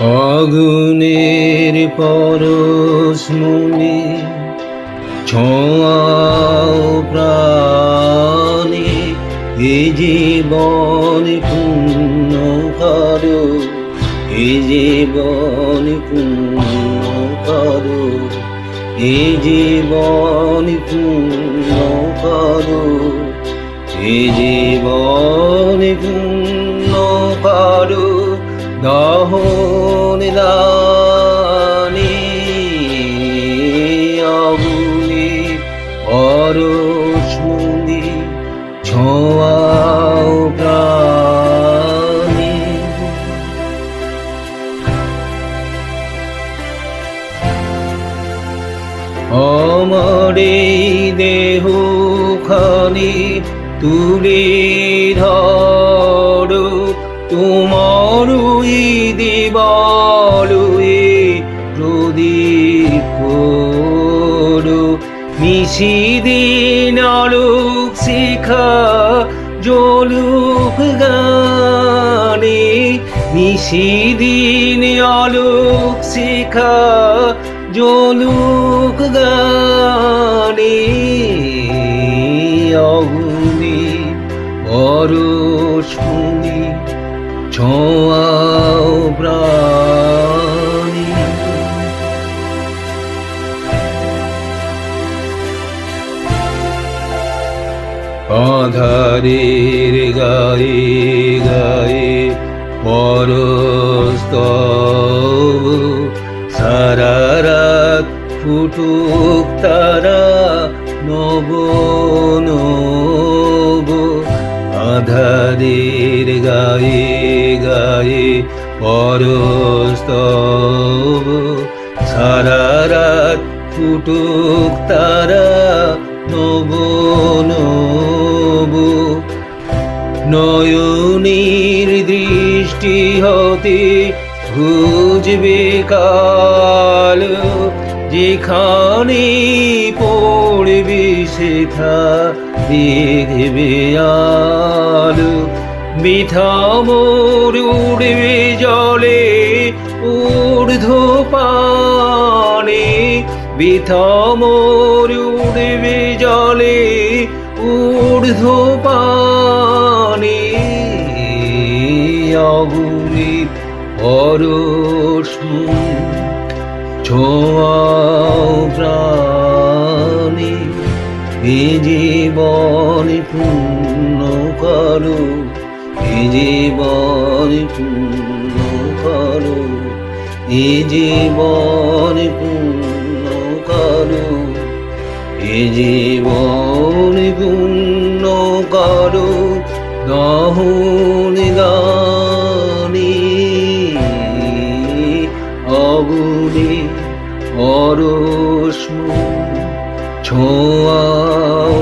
আগুনের পরশমণি ছোঁয়াও প্রাণে, এ জীবন পূর্ণ করো, এ জীবন পূর্ণ করো, এ জীবন পূর্ণ করো, এ জীবন পূর্ণ করো। দহন দানে আগুনে পরশমণি ছোঁয়াও প্রাণে। আমার এই দেহখানি তুলে ধরো, তোমারই দেবালয়ে প্রদীপ করো। নিশিদিন আলোক শিখা জ্বলুক গানে, নিশিদিন আলোক শিখা জ্বলুক গানে। আগুনে পরশমণি ছোঁয়াও প্রাণে। আঁধারের গায়ে গায়ে পরস্তব, সারা রাত ফুটুক তারা নব নব। আঁধারের গায়ে গায়ে পরস্তব, সারা রাত ফুটুক তারা নব নব। নয়নের দৃষ্টি হতে খুঁজবে কাল, যেখানে পড়বে সেথা দেখবে আলো। বৃথা মোর উড়বে জলে ঊর্ধ্বপানে, বৃথা মোর উড়বে জলে ঊর্ধ্বপানে। আগুনের পরশমণি ছোঁয়াও প্রাণে, এ জীবন পূর্ণ করো, এ জীবন পূর্ণ করো, এ জীবন পূর্ণ করো, এ জীবন পূর্ণ করো। দহন দানে আগুনে পরশমণি ছোঁয়াও